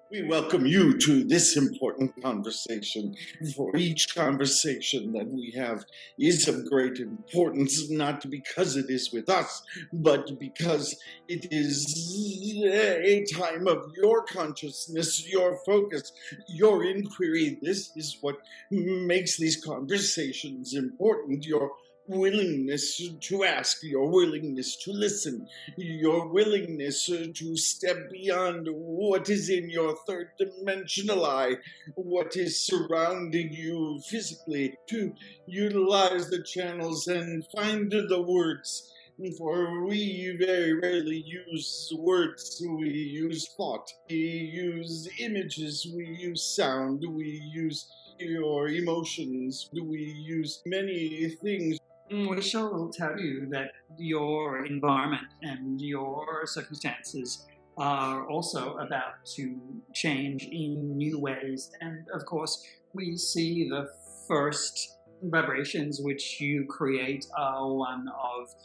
We welcome you to this important conversation. For each conversation that we have is of great importance, not because it is with us, but because it is a time of your consciousness, your focus, your inquiry. This is what makes these conversations important. Your willingness to ask, your willingness to listen, your willingness to step beyond what is in your third dimensional eye, what is surrounding you physically, to utilize the channels and find the words. For we very rarely use words, we use thought, we use images, we use sound, we use your emotions, we use many things. We shall tell you that your environment and your circumstances are also about to change in new ways. And of course, we see the first vibrations which you create are one of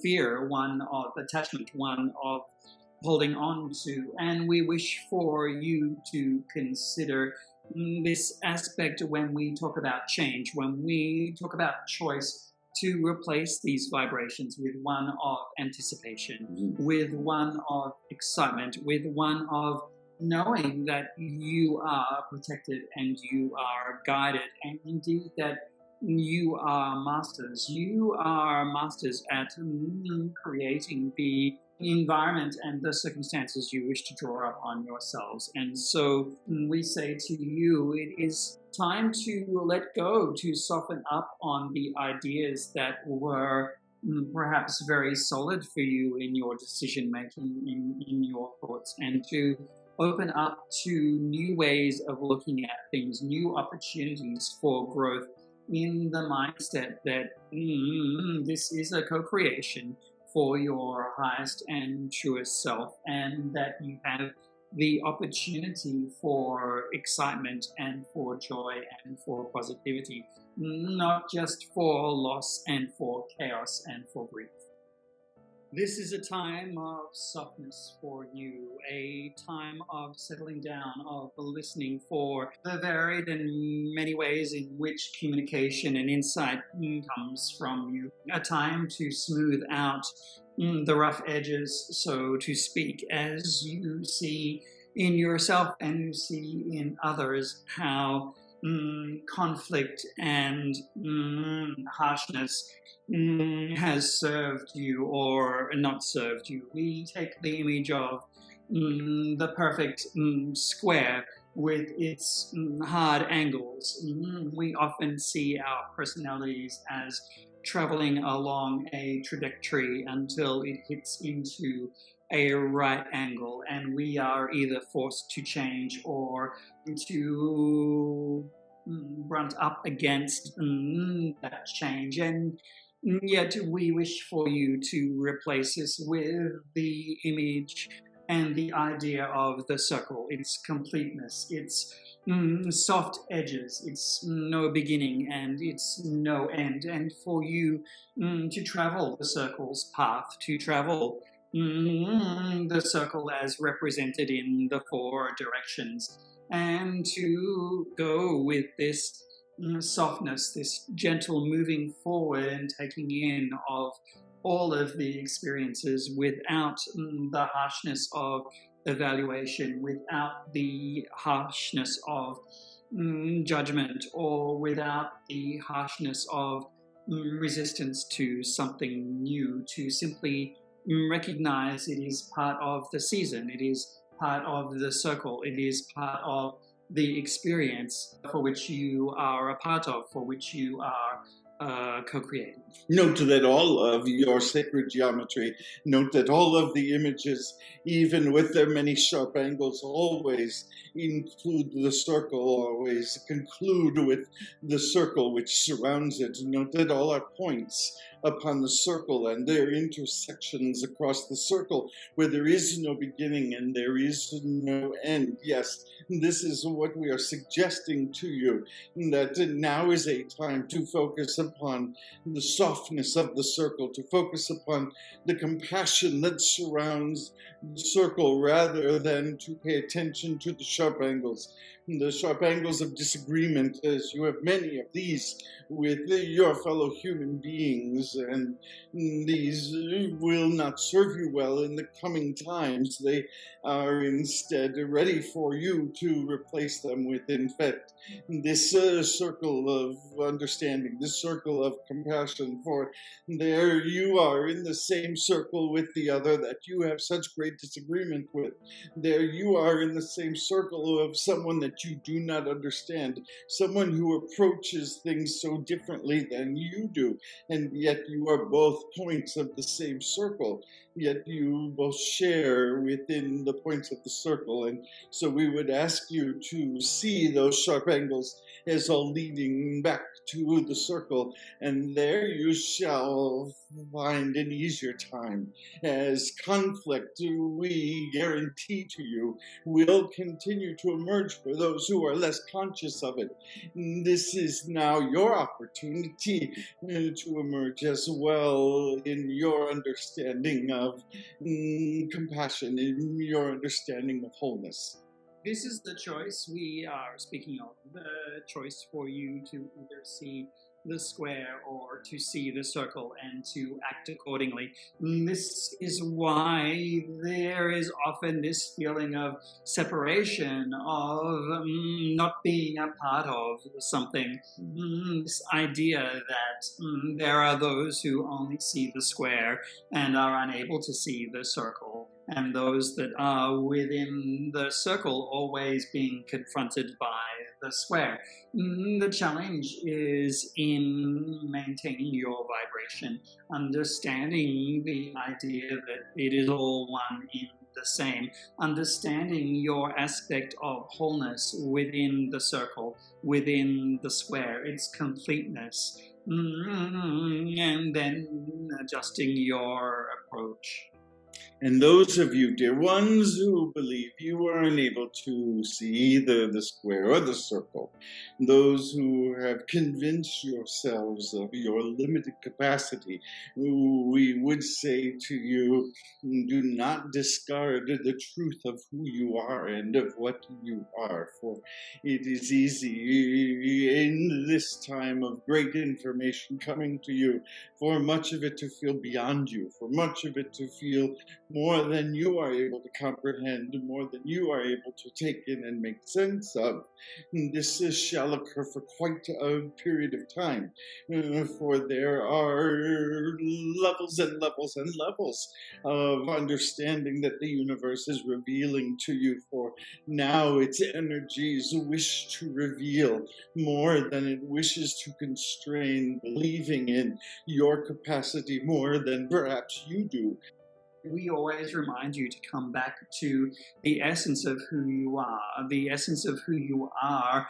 fear, one of attachment, one of holding on to. And we wish for you to consider this aspect when we talk about change, when we talk about choice, to replace these vibrations with one of anticipation, with one of excitement, with one of knowing that you are protected and you are guided, and indeed that you are masters. You are masters at creating the environment and the circumstances you wish to draw up on yourselves. And so we say to you, it is time to let go, to soften up on the ideas that were perhaps very solid for you in your decision making, in your thoughts, and to open up to new ways of looking at things, new opportunities for growth, in the mindset that this is a co-creation for your highest and truest self, and that you have the opportunity for excitement and for joy and for positivity, not just for loss and for chaos and for grief. This is a time of softness for you, a time of settling down, of listening for the varied and many ways in which communication and insight comes from you. A time to smooth out the rough edges, so to speak, as you see in yourself and you see in others how conflict and harshness has served you or not served you. We take the image of the perfect square with its hard angles. We often see our personalities as traveling along a trajectory until it hits into a right angle, and we are either forced to change or to brunt up against that change. And yet we wish for you to replace this with the image and the idea of the circle, its completeness, its soft edges, it's no beginning and it's no end. And for you to travel the circle's path, to travel the circle as represented in the four directions, and to go with this softness, this gentle moving forward and taking in of all of the experiences without the harshness of evaluation, without the harshness of judgment, or without the harshness of resistance to something new, to simply recognize it is part of the season, it is part of the circle, it is part of the experience for which you are a part of, for which you are co-creating. Note that all of your sacred geometry, note that all of the images, even with their many sharp angles, always include the circle, always conclude with the circle which surrounds it. Note that all our points upon the circle and their intersections across the circle, where there is no beginning and there is no end. Yes, this is what we are suggesting to you, that now is a time to focus upon the softness of the circle, to focus upon the compassion that surrounds the circle, rather than to pay attention to the sharp angles of disagreement, as you have many of these with your fellow human beings, and these will not serve you well in the coming times. They are instead ready for you to replace them with, in fact, this circle of understanding, this circle of compassion, for there you are in the same circle with the other that you have such great disagreement with. There you are in the same circle of someone that you do not understand, someone who approaches things so differently than you do, and yet you are both points of the same circle, yet you both share within the points of the circle. And so we would ask you to see those sharp angles as all leading back to the circle, and there you shall find an easier time, as conflict, we guarantee to you, will continue to emerge for those who are less conscious of it. This is now your opportunity to emerge as well in your understanding of compassion, in your understanding of wholeness. This is the choice we are speaking of, the choice for you to either see the square or to see the circle and to act accordingly. This is why there is often this feeling of separation, of not being a part of something, this idea that there are those who only see the square and are unable to see the circle, and those that are within the circle always being confronted by the square. The challenge is in maintaining your vibration, understanding the idea that it is all one in the same, understanding your aspect of wholeness within the circle, within the square, its completeness, and then adjusting your approach. And those of you, dear ones, who believe you are unable to see either the square or the circle, those who have convinced yourselves of your limited capacity, we would say to you, do not discard the truth of who you are and of what you are, for it is easy in this time of great information coming to you, for much of it to feel beyond you, for much of it to feel more than you are able to comprehend, more than you are able to take in and make sense of. This shall occur for quite a period of time, for there are levels and levels and levels of understanding that the universe is revealing to you, for now its energies wish to reveal more than it wishes to constrain, believing in your capacity more than perhaps you do. We always remind you to come back to the essence of who you are, the essence of who you are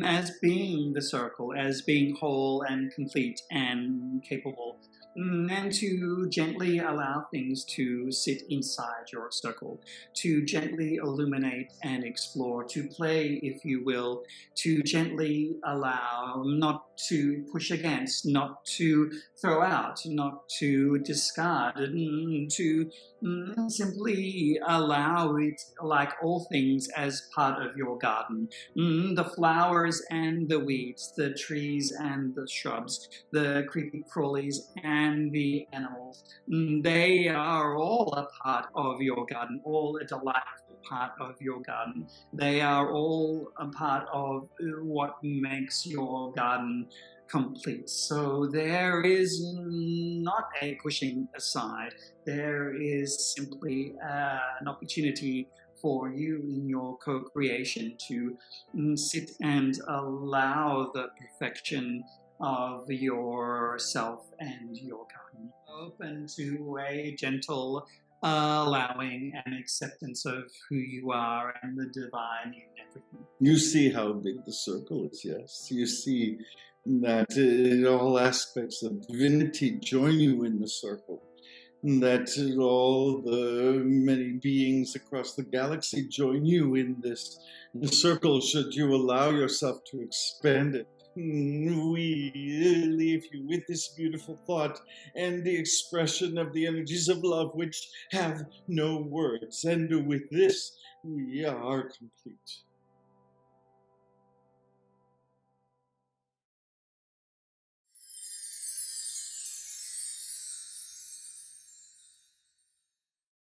as being the circle, as being whole and complete and capable, and to gently allow things to sit inside your circle, to gently illuminate and explore, to play, if you will, to gently allow, not to push against, not to throw out, not to discard, to simply allow it, like all things, as part of your garden. The flowers and the weeds, the trees and the shrubs, the creepy crawlies and the animals, they are all a part of your garden, all a delightful part of your garden. They are all a part of what makes your garden complete. So there is not a pushing aside. There is simply an opportunity for you in your co-creation to sit and allow the perfection of yourself and your garden. Open to a gentle allowing an acceptance of who you are and the divine in everything. You see how big the circle is, yes? You see that all aspects of divinity join you in the circle. That all the many beings across the galaxy join you in this circle should you allow yourself to expand it. We leave you with this beautiful thought and the expression of the energies of love which have no words. And with this, we are complete.